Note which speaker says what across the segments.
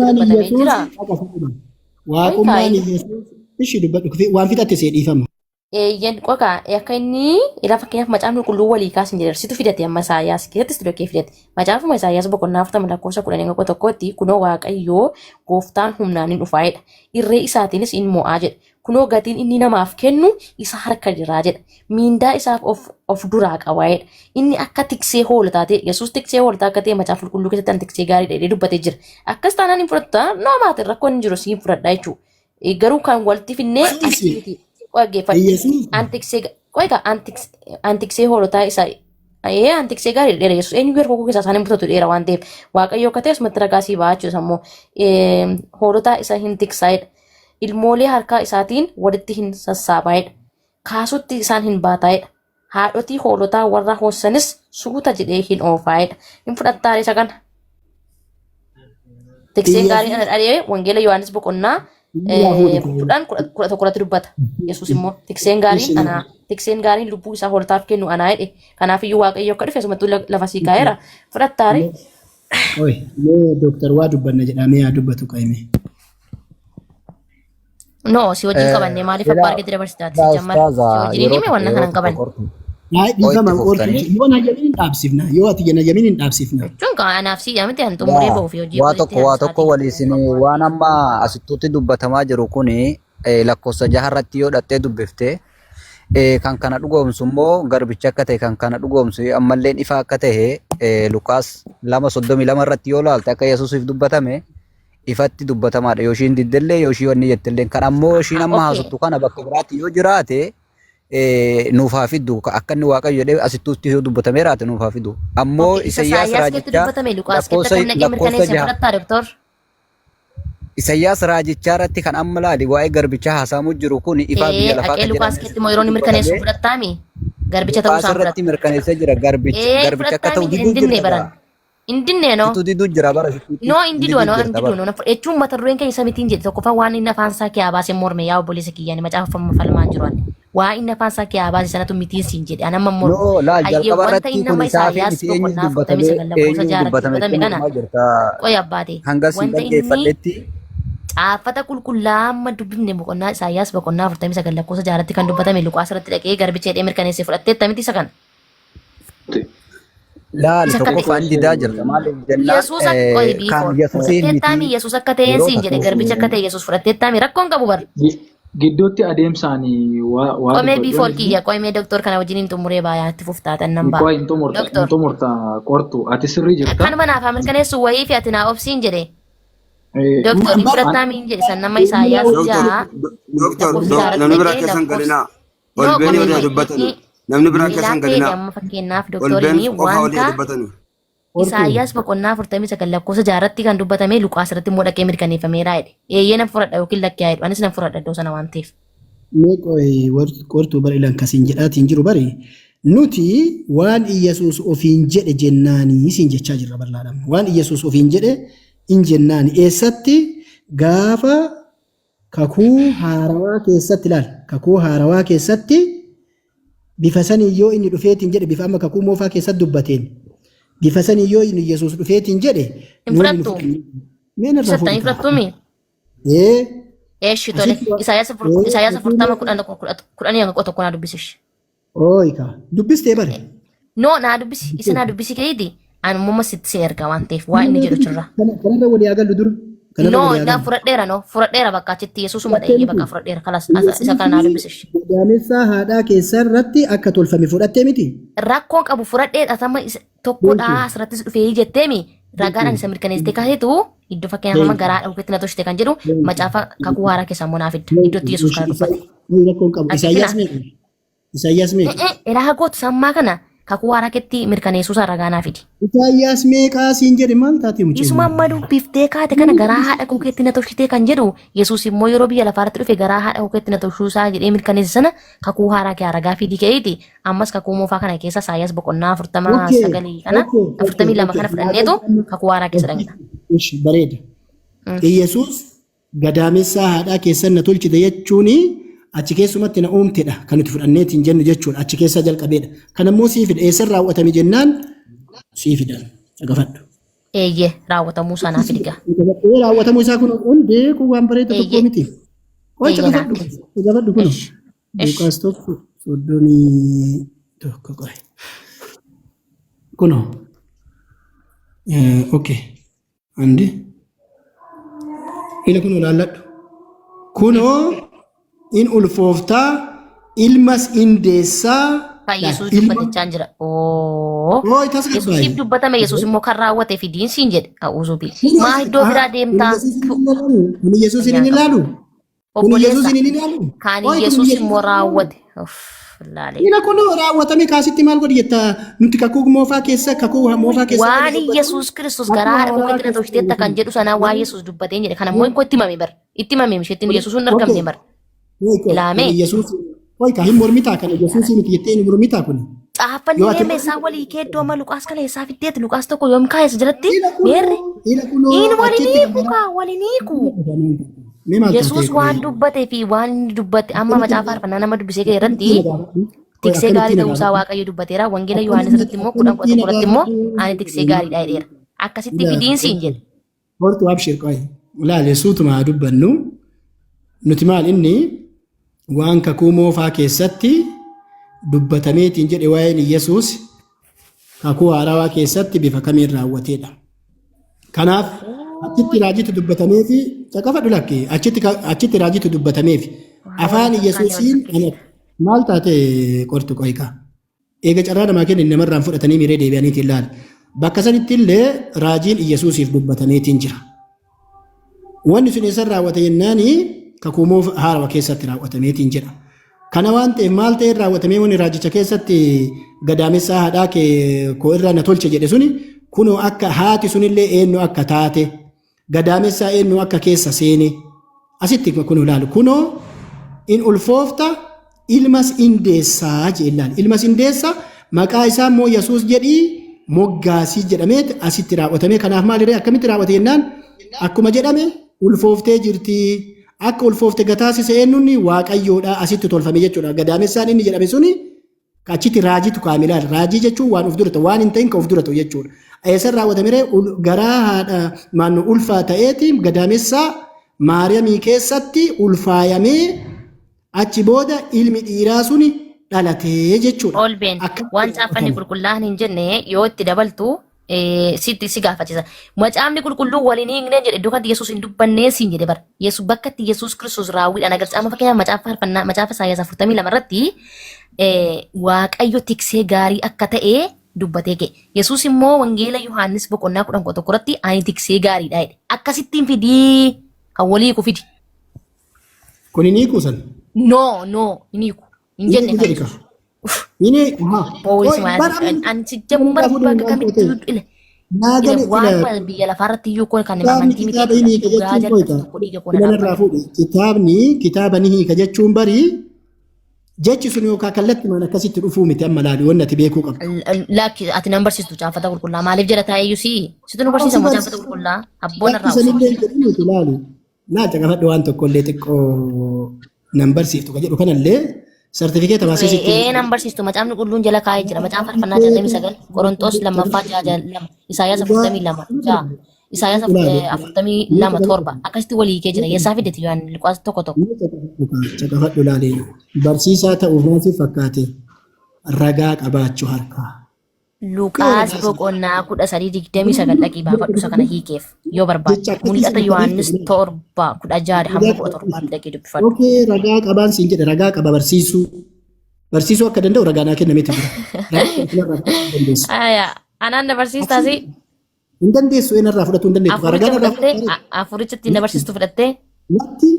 Speaker 1: dubbatamee jira.
Speaker 2: Waaqummaan Yesuus ishii dubbadhu waan fixatte see dhiifama.
Speaker 1: Eeyyan qoqa akka inni ila fakkeenyaaf macaafni qulqulluu walii kaasin jedharsitu fidate amma Isaayyaas keessatti studio kee fidate macaafuma Isaayyaas boqonnaa 40:11 kunoo Waaqayyoo gooftaan humnaan hin dhufaa'edha irree isaatiinis in mo'aa jedha kunoo gatiin inni namaaf kennu isa harka jiraa jedha miindaa isaaf of duraa qabaa'edha inni akka tiksee hoolotaa ta'e Yesuus tiksee hoolotaa akka ta'e macaafa qulqulluu keessatti an tiksee gaarii dheedhee dubbatee jira akkas taanaan hin fudhatta namaatiin rakkoon hin jiru siin fudhadhaa jechuudha garuu kan walitti finnee antiksee hoolotaa isaa antiksee gaarii dheera Yesuus eenyu garuu keessa isaanii murtatu dheera waan ta'eef Waaqayyoo akka ta'es matti ragaasii ba'achuus ammoo hoolotaa isa hin tiksaa'edha ilmoolee harkaa isaatiin walitti hin sassaabaa'edha kaasutti isaan hin baataa'edha haadhotii hoolotaa warra hoossanis suuta jedhee hin oofaa'edha hin fudhattaare isa kana tikseen gaarii ana dhadhee wangeela Yohaannis boqonnaa Kudhan tokkotti dubbata. Yesuus immoo tikseen gaariin anaa tikseen gaariin lubbuu isaa hoolotaaf kennu anaa jedhe. Kanaafiyyuu Waaqayyo akka dhufe asumattuu lafa sii kaa'eera. Fudhattaare.
Speaker 2: Oy, mee Dooktar waa dubbanna jedhamee yaa dubbatu qaime.
Speaker 1: No, si wajjin qabannee maaliif abbaa argite dabarsitaati si jammara. Si wajjin himee waan kana hin qabanne.
Speaker 2: Dhiifama qorqalchi yoo na jamiin dhaabsifna yoo ati na jamiin hin dhaabsifna.
Speaker 1: Jechuun anaaf si yaamte an xumuree bahuuf hojii
Speaker 3: waa tokko waliisin waan amma asittuutti dubbatamaa jiru kuni lakkoofsa 6 irratti yoo dhattee dubbifte kan kana dhugoomsu immoo garbicha akka ta'e kan kana dhugoomsu ammallee ifa akka ta'e Lukaas 2:32 irratti yoo ilaalte akka Yesuusiif dubbatame ifatti dubbatamaadha yoo ishiin diddellee yoo ishii wanni jettellee kan ammoo ishiin amma haasuttu kana bakka biraatti yoo jiraate nuufaa fiddu akka inni Waaqayyo jedhee asittuutti yoo dubbatamee raate nuufaa fiddu ammoo Isaayyaas raajichaa Isaayyaas raajichaa irratti kan amma laali waa'ee garbicha haasamu jiru kun ifaa biyya lafaa
Speaker 1: kan Lukaas keetti moo yeroo inni mirkaneessu fudhattaami garbicha ta'uu isaa
Speaker 3: irratti mirkaneessee jira garbicha akka ta'u diduu jira
Speaker 1: indinne no
Speaker 3: diduu jira bara
Speaker 1: no indidu no jechuun mata dureen keessa mitiin jedhe tokkoffaa waan inni afaan isaa kee abaasee morme yaa obboleessa kiyyaan macaafa falmaan jiru waa inni afaan isaa kee abaasee sanatu mitiin siin jedhe anamma morme
Speaker 3: hayyee
Speaker 1: wanta inni nama Isaayyaas boqonnaa 49 lakkoofsa 6 dubbatame kana qoy abbaate wanta inni caafata qulqullaa'aa dubbifne boqonnaa Isaayyaas boqonnaa 49 lakkoofsa 6 kan dubbatame Luqaas irratti dhaqee garbicha jedhee mirkaneessee fudhatteetta miti isa kana.
Speaker 3: Laal tokko faan didaa jirta maaliif jennaan
Speaker 1: kan Yesuusiin Yesuus akka ta'een siin jedhe garbicha akka ta'e Yesuus fudhatteettaami rakkoon qabu bar.
Speaker 4: Gidduutti adeemsaanii waa
Speaker 1: qomee biifool kiyya qomee doktor kana wajjin hin xumuree baay'aatti fuftaatan nan ba'a.
Speaker 4: Hin xumurta qortu ati sirrii jirta.
Speaker 1: Kanuma naaf mirkaneessu wayii fi ati naa obsiin jedhe. Doktor hin fudhattaamiin jedhe san nama Isaayyaas jaa.
Speaker 5: Doktor namni biraa keessan galinaa ol beenii waliin dubbatanii. Namni biraa keessan galinaa.
Speaker 1: Amma fakkeenyaaf doktoriin wanta Isaayyaas boqonnaa 49 lakkoofsa 6 irratti kan dubbatame Luqaas irratti immoo dhaqee mirkaneeffameera jedhe. Eeyyee nan fudhadha yookiin lakkee jedhu anis nan fudhadha iddoo sana waan ta'eef.
Speaker 2: Mee qortuu bari lankasiin jedhaatiin jiru bari nuti waan Iyyasuus ofiin jedhe jennaanii siin jechaa jirra bal'aadhaan. Waan Iyyasuus ofiin jedhe in jennaani eessatti gaafa kakuu haarawaa keessatti ilaal kakuu haarawaa keessatti bifa sanii yoo inni dhufeetiin jedhe bifa amma kakuu moofaa keessatti dubbateen bifa sanii yoo inni Yesuus dhufeetiin jedhe
Speaker 1: infrattu meen irraa infrattumi eeshi tole Isaayyaas 40:10 hanga tokko naa dubbisish
Speaker 2: ooyika dubbistee bare
Speaker 1: no naa dubbisi isa naa dubbisi keeti an mumma sitti erga waan ta'eef waa inni jedhu jirra
Speaker 2: kanarra walii agallu dura
Speaker 1: no ina furadheera bakka achitti Yesuusuma dha'ee bakka furadheera kalas isa kana naa dubbisish
Speaker 2: Gadaamessa haadhaa keessa irratti akka tolfame fudhattee miti
Speaker 1: rakkoon qabu furadheedha sama tokkodha asirrattis dhufee jetteemi ragaan isa mirkaneessitee kaasetu iddoo fakkeenyaaf amma garaa dhawuketti na toshite kan jedhu macaafa kakuu haaraa keessaa immoo naaf idda iddootti Yesuus kana dubbate
Speaker 2: rakkoon qabu Isaayyaas meeqa
Speaker 1: eraa gootu sammaa kana kakuu haaraa keetti mirkaneessuu isaa ragaa naaf idi
Speaker 2: Isaayyaas meeqaa siin jedhe maal taatee mucaa
Speaker 1: isuma amma dubbiftee kaate kana garaa haadha kookeetti na toshitee kan jedhu Yesuus immoo yeroo biyya lafaarratti dhufe garaa haadha kookeetti na toshuu isaa jedhee mirkaneesse sana kakuu haaraa kee ragaa fidii keeyti ammas kakuu moofaa kana keessa Isaayyaas boqonnaa 49 kana 42 kana fudhanneetu kakuu haaraa keessa dhaqna.
Speaker 2: Ishi bareeda. Yesuus gadaamessa haadhaa keessa na tolchite jechuuni achi keessumatti na uumtedha kan nuti fudhanneetiin jennu jechuudha achi keessa jalqabeedha kan ammoo sii fida eessa raawwatame jennaan sii fidan dhagafadhu
Speaker 1: Eeyyee raawwatamuu sanaa fidiga.
Speaker 2: Raawwatamuu isaa kun hundee kun waan bareedu tokko miti. Qoy
Speaker 1: Eeyyee
Speaker 2: caqafadhu kun.
Speaker 1: Ish.
Speaker 2: Luqaas tokko 31 qoy. Kuno. Okay. Andi. Ila kuno laalladhu. Kuno in ulfooftaa ilmas indeessaa.
Speaker 1: Kan Yesuus dubbatachaa jira. Oo. Yesuusiif dubbatame Yesuus immoo kan raawwatee fi diinsiin jedhe. A'uuzu bil. Maa iddoo biraa deemtaa?
Speaker 2: Kuni Yesuus hin ilaalu. Kuni Yesuus hin ilaalu.
Speaker 1: Kan Yesuus immoo raawwate. Laalee.
Speaker 2: Ila kuno raawwatame kaasitti maal godhi jetta nuti kakuu moofaa keessa
Speaker 1: waan Yesuus Kiristoos garaa haadha muka itti tolchiteetta kan jedhu sanaa waa Yesuus dubbatee jedhe kana immoo itti himame bar itti himame misheettiin Yesuus hin argamne bar ilaame
Speaker 2: Yesuus qoy ka hin mormitaa kana Yesuus miti jettee hin mormitaa kun
Speaker 1: xaafannee meeshaa walii keeddoo amma Luqaas kale isaa fiddeet Luqaas tokko yoom kaayes jalatti meerre in waliniiku Yesuus waan dubbatee fi waan inni dubbate amma macaafa faarfannaa nama dubbisee ga'e irratti tiksee gaarii ta'uusaa Waaqayyo dubbateera. Wangeela Yohaannis irratti immoo 10:11 irratti immoo ani tiksee gaariidha jedheera. Akkasitti fidiinsiin jedhe.
Speaker 2: Hortu abshir qoy laale suutuma dubbannu nuti maal inni waan kakuu moofaa keessatti dubbatameetiin jedhe waa'een Yesuus kakuu haarawaa keessatti bifa kamiin raawwateedha. Kanaaf achitti raajitu dubbatameefi caqafadhu lakkee achitti raajitu dubbatameefi afaan Yesuusiin maal taate qortu qoyqa eega carraa namaa kenna namarraan fudhatanii miiree deebi'aniitiin ilaali bakka sanitti illee raajiin Yesuusiif dubbatameetiin jira. Wanni sun eessan raawwate jennaani kakuu haarawaa keessatti raawwatameetiin jira. Kana waan ta'eef maal ta'e raawwatamee wanni raajicha keessatti gadaamessaa haadhaa kee koo irraa na tolche jedhe suni kunoo akka haati sunillee eenyu akka taate gadaamessaa eenyu akka keessa seene asitti kun ilaalu kunoo in ulfoofta ilmas indeessaa jedhaan ilmas indeessaa maqaa isaa immoo Yesuus jedhii moggaasii jedhameet asitti raawwatame. Kanaaf maalirree akkamitti raawwate jennaan akkuma jedhame ulfooftee jirti akka ulfoofte gataasise eenyunni Waaqayyoodha asitti tolfame jechuudha. Gadaamessaan inni jedhame suni achitti raajitu kaamilaal raajii jechuun waan of duratu waan hin ta'in ka of duratu jechuudha. Eessan raawwatamee garaa haadha maannu ulfaa ta'eeti gadaamessaa Maariyaamii keessatti ulfaayamee achi booda ilmi dhiiraa suni dhalatee jechuudha.
Speaker 1: Olbeen waan caaffanni qulqullaa'an hin jenne yoo itti dabaltu si gaafachisa. Macaafni qulqulluu waliin hiikneen jedhe iddoo kanatti Yesuus hin dubbannee siin jedhe bara. Bakka itti Yesuus Kiristoos raawwiidhaan agarsiisa. Amma fakkeenyaaf macaafa Isaayyaas 42 irratti Waaqayyo tiksee gaarii akka ta'e dubbatee ga'e. Yesuus immoo wangeela Yohaannis boqonnaa 11 irratti ani tiksee gaariidha jedhe. Akkasittiin fidii kan walii ku fidi.
Speaker 2: Kun hin hiikuu san?
Speaker 1: No, hin hiiku. Hin jenne kan.
Speaker 2: Ini
Speaker 1: an sejambar bakka kamitti ile waan biyya lafaarratti iyyuu kun kan amantii miti
Speaker 2: kitaaba ni hiika jechuun barii jechi sun yookaan kallattii mana akkasitti dhufuu miti amma laali wanni ati beekuu qabdu.
Speaker 1: Lakki ati nan barsiistu caafata qulqullaa maaliif jala taa'ee iyyuu si situ nu barsiisa moo caafata qulqullaa abboon irraa
Speaker 2: uffatu. Naa caqafadhu waan tokko illee xiqqoo nan barsiiftu ka jedhu kanallee Sertifikeeta baasisitti.
Speaker 1: Nan barsiistu macaafni qulqulluun jala kaa'ee jira. Macaafa faarfannaa 69 Qorontos 2:6 Isaayyaas 42 Isaayyaas 42:7 akkasitti walii kee jira. Yesaa fideeti yoo Luqaas tokko.
Speaker 2: Caqafadhu laalee barsiisaa ta'uuf maal fakkaate ragaa qabaachuu harkaa.
Speaker 1: Luqaas boqonnaa 13:29 dhaqii baafadhu isa kana hiikeef yoo barbaade. Mul'ata Yohaannis 7:16 hamma 17 dhaqii dubbifadhu.
Speaker 2: Okay, ragaa qabaan siin jedhe ragaa qaba barsiisuu akka danda'u ragaa naa kennameeti jira.
Speaker 1: Aya, anaan na barsiistaasi.
Speaker 2: Hin dandeessu irraa fudhatu hin dandeessu.
Speaker 1: Ragaa irraa afurichatti na barsiistu fudhattee.
Speaker 2: Wanti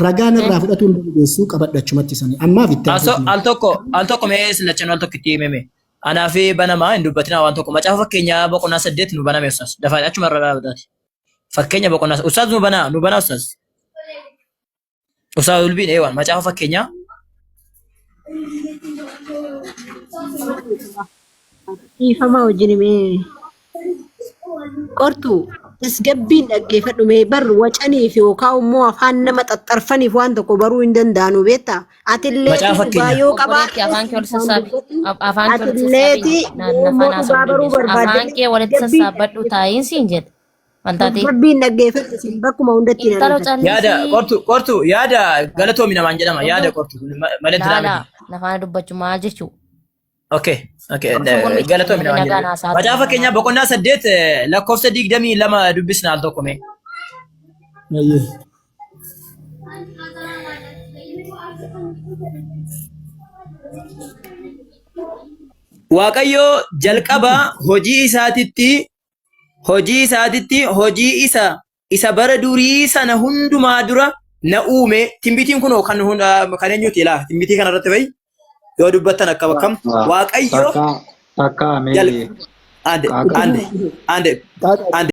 Speaker 2: ragaa irraa fudhatu hin dandeessu qabadhu achumatti sanii. Ammaaf itti
Speaker 6: al tokko mee silachan al tokko itti himeme. Anaa fi banamaa hin dubbatina waan tokko macaafa fakkeenyaa boqonnaa 8 nu baname ustaas dafaa achuma irra dhaabataati. Fakkeenya boqonnaa ustaas nu banaa ustaas. Ustaas ulbiin waan macaafa fakkeenyaa.
Speaker 7: Ifama wajjin mee qortu tasgabbiin dhaggeeffadhu mee bar wacanii fi yookaan immoo afaan nama xaxxarfaniif waan tokko baruu hin danda'anu beektaa atillee dhugaa yoo qabaa
Speaker 1: afaan kee walitti sassaabi afaan kee walitti
Speaker 7: atillee immoo dhugaa baruu barbaadde
Speaker 1: afaan kee walitti sassaabbadhu taa'iin siin jedhe wantaati
Speaker 7: tasgabbiin dhaggeeffadhu siin bakkuma hundatti
Speaker 6: yaada qortu yaada galatoomi namaan jedhama yaada qortu malee
Speaker 1: laala nafaan dubbachuu maal jechuu
Speaker 6: Okay. Galatoomi namaan jedhama macaafa keenya boqonnaa 8 lakkoofsa 22 dubbisna al tokko mee Waaqayyo jalqaba hojii isaatitti hojii isa bara durii sana hundumaa dura na uume timbitiin kun kan eenyuti ilaa timbitii kana irratti fa'i yoo dubbattan akka bakkam Waaqayyo
Speaker 4: Takka ame.
Speaker 6: ande